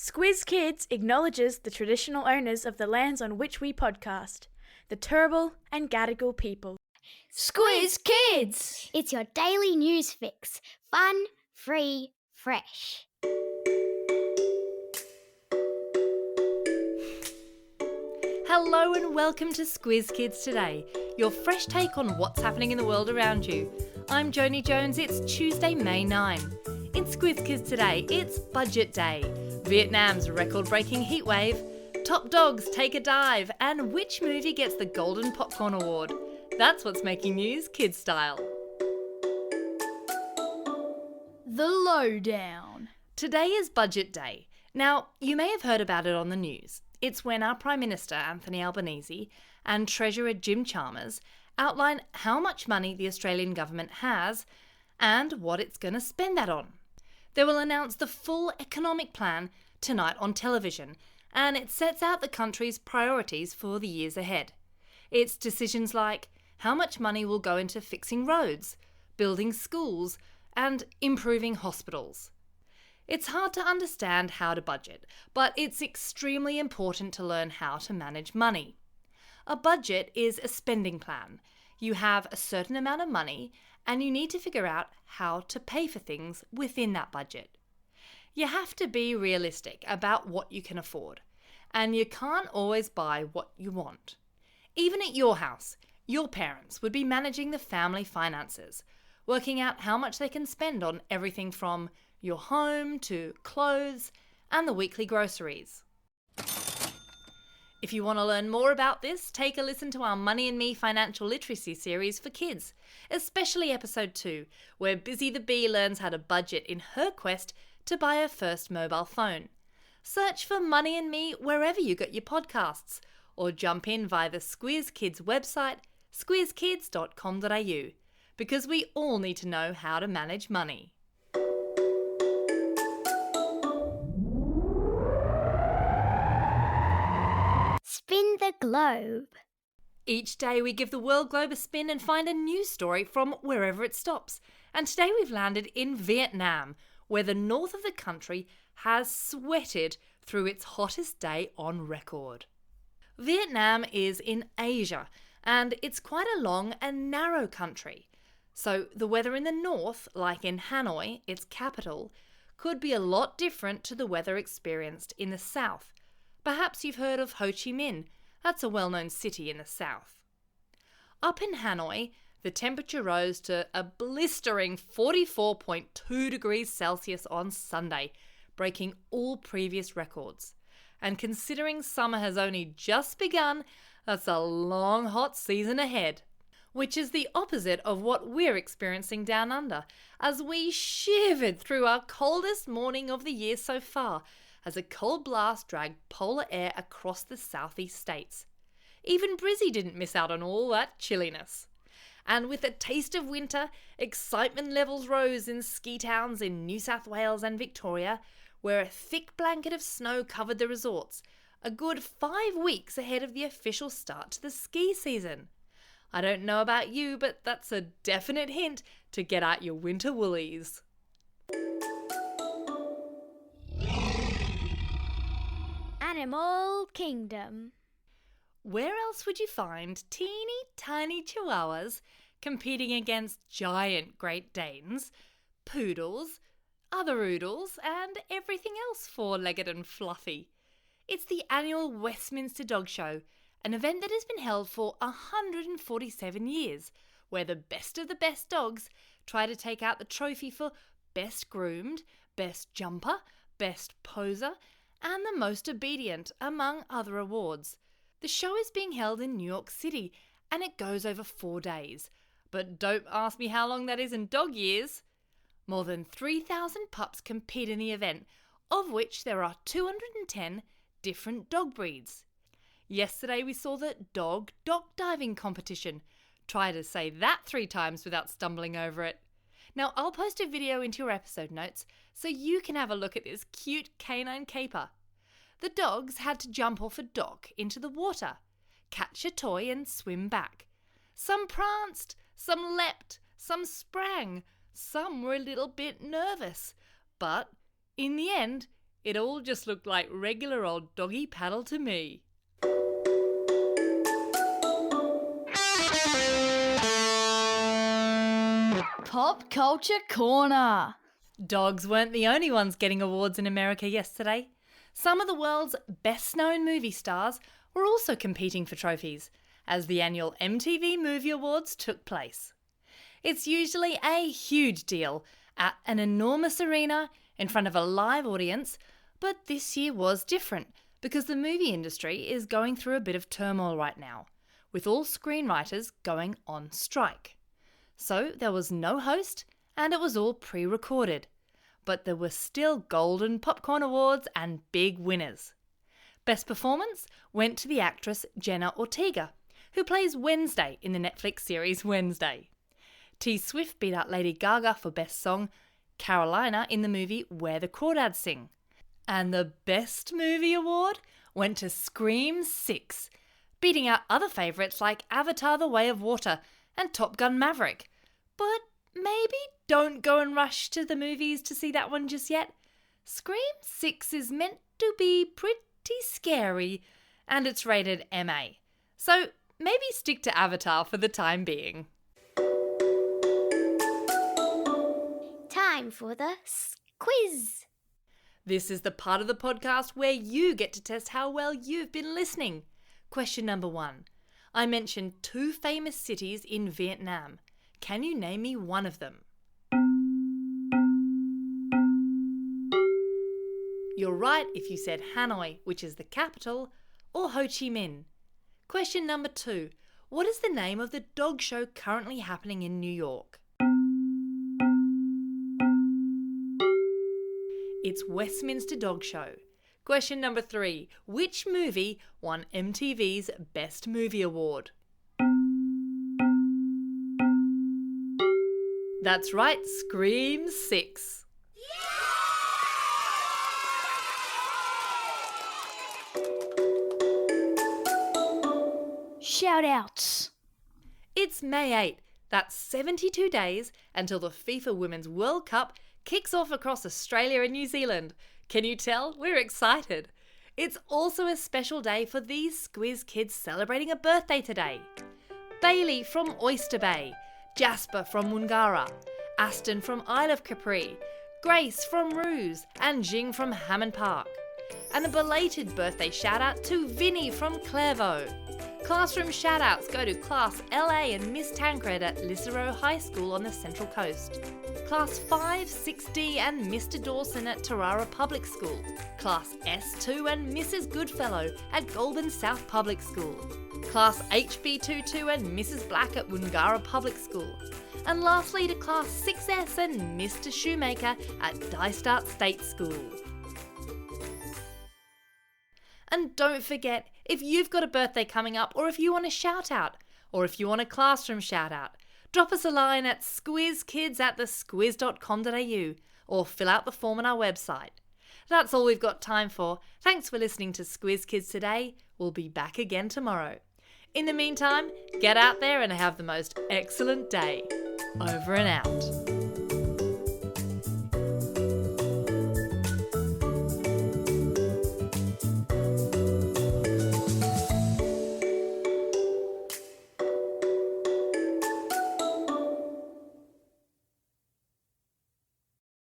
Squiz Kids acknowledges the traditional owners of the lands on which we podcast, the Turrbal and Gadigal people. Squiz Kids! It's your daily news fix. Fun, free, fresh. Hello and welcome to Squiz Kids Today, your fresh take on what's happening in the world around you. I'm Joni Jones, it's Tuesday, May 9. In Squiz Kids Today, it's Budget Day, Vietnam's record-breaking heatwave, top dogs take a dive, and which movie gets the Golden Popcorn Award. That's what's making news kids style. The lowdown. Today is Budget Day. Now, you may have heard about it on the news. It's when our Prime Minister, Anthony Albanese, and Treasurer Jim Chalmers outline how much money the Australian government has and what it's going to spend that on. They will announce the full economic plan tonight on television, and it sets out the country's priorities for the years ahead. It's decisions like how much money will go into fixing roads, building schools, and improving hospitals. It's hard to understand how to budget, but it's extremely important to learn how to manage money. A budget is a spending plan. You have a certain amount of money and you need to figure out how to pay for things within that budget. You have to be realistic about what you can afford, and you can't always buy what you want. Even at your house, your parents would be managing the family finances, working out how much they can spend on everything from your home to clothes and the weekly groceries. If you want to learn more about this, take a listen to our Money and Me financial literacy series for kids, especially episode 2, where Busy the Bee learns how to budget in her quest to buy her first mobile phone. Search for Money and Me wherever you get your podcasts, or jump in via the Squiz Kids website, squizkids.com.au, because we all need to know how to manage money. Spin the globe. Each day we give the world globe a spin and find a news story from wherever it stops. And today we've landed in Vietnam, where the north of the country has sweated through its hottest day on record. Vietnam is in Asia, and it's quite a long and narrow country. So the weather in the north, like in Hanoi, its capital, could be a lot different to the weather experienced in the south. Perhaps you've heard of Ho Chi Minh. That's a well-known city in the south. Up in Hanoi, the temperature rose to a blistering 44.2 degrees Celsius on Sunday, breaking all previous records. And considering summer has only just begun, that's a long hot season ahead. Which is the opposite of what we're experiencing down under, as we shivered through our coldest morning of the year so far, as a cold blast dragged polar air across the southeast states. Even Brizzy didn't miss out on all that chilliness. And with a taste of winter, excitement levels rose in ski towns in New South Wales and Victoria, where a thick blanket of snow covered the resorts, a good 5 weeks ahead of the official start to the ski season. I don't know about you, but that's a definite hint to get out your winter woolies. Animal Kingdom. Where else would you find teeny tiny chihuahuas competing against giant Great Danes, poodles, other oodles, and everything else four-legged and fluffy? It's the annual Westminster Dog Show, an event that has been held for 147 years, where the best of the best dogs try to take out the trophy for best groomed, best jumper, best poser, and the most obedient, among other awards. The show is being held in New York City, and it goes over 4 days. But don't ask me how long that is in dog years. More than 3,000 pups compete in the event, of which there are 210 different dog breeds. Yesterday we saw the dog dock diving competition. Try to say that 3 times without stumbling over it. Now I'll post a video into your episode notes so you can have a look at this cute canine caper. The dogs had to jump off a dock into the water, catch a toy and swim back. Some pranced, some leapt, some sprang, some were a little bit nervous. But in the end, It all just looked like regular old doggy paddle to me. Pop Culture Corner. Dogs weren't the only ones getting awards in America yesterday. Some of the world's best-known movie stars were also competing for trophies as the annual MTV Movie Awards took place. It's usually a huge deal at an enormous arena in front of a live audience, but this year was different because the movie industry is going through a bit of turmoil right now, with all screenwriters going on strike. So there was no host and it was all pre-recorded, but there were still golden popcorn awards and big winners. Best performance went to the actress Jenna Ortega, who plays Wednesday in the Netflix series Wednesday. T Swift beat out Lady Gaga for Best Song, Carolina in the movie Where the Crawdads Sing. And the Best Movie Award went to Scream 6, beating out other favourites like Avatar: The Way of Water and Top Gun: Maverick. But maybe don't go and rush to the movies to see that one just yet. Scream 6 is meant to be pretty scary and it's rated MA. So maybe stick to Avatar for the time being. Time for the Squiz. This is the part of the podcast where you get to test how well you've been listening. Question number 1. I mentioned 2 famous cities in Vietnam. Can you name me one of them? You're right if you said Hanoi, which is the capital, or Ho Chi Minh. Question number 2. What is the name of the dog show currently happening in New York? It's Westminster Dog Show. Question number 3. Which movie won MTV's Best Movie Award? That's right, Scream 6. Shout-outs. It's May 8. That's 72 days until the FIFA Women's World Cup kicks off across Australia and New Zealand. Can you tell? We're excited. It's also a special day for these Squiz Kids celebrating a birthday today. Bailey from Oyster Bay, Jasper from Woongarra, Aston from Isle of Capri, Grace from Ruse, and Jing from Hammond Park. And a belated birthday shout out to Vinny from Clairvaux. Classroom shout outs go to Class LA and Miss Tancred at Lisseroe High School on the Central Coast. Class 5, 6D and Mr. Dawson at Tarara Public School. Class S2 and Mrs. Goodfellow at Goulburn South Public School. Class HB22 and Mrs. Black at Woongarra Public School. And lastly to Class 6S and Mr. Shoemaker at Dystart State School. And don't forget, if you've got a birthday coming up, or if you want a shout out, or if you want a classroom shout out, drop us a line at squizkids@thesquiz.com.au or fill out the form on our website. That's all we've got time for. Thanks for listening to Squiz Kids today. We'll be back again tomorrow. In the meantime, get out there and have the most excellent day. Over and out.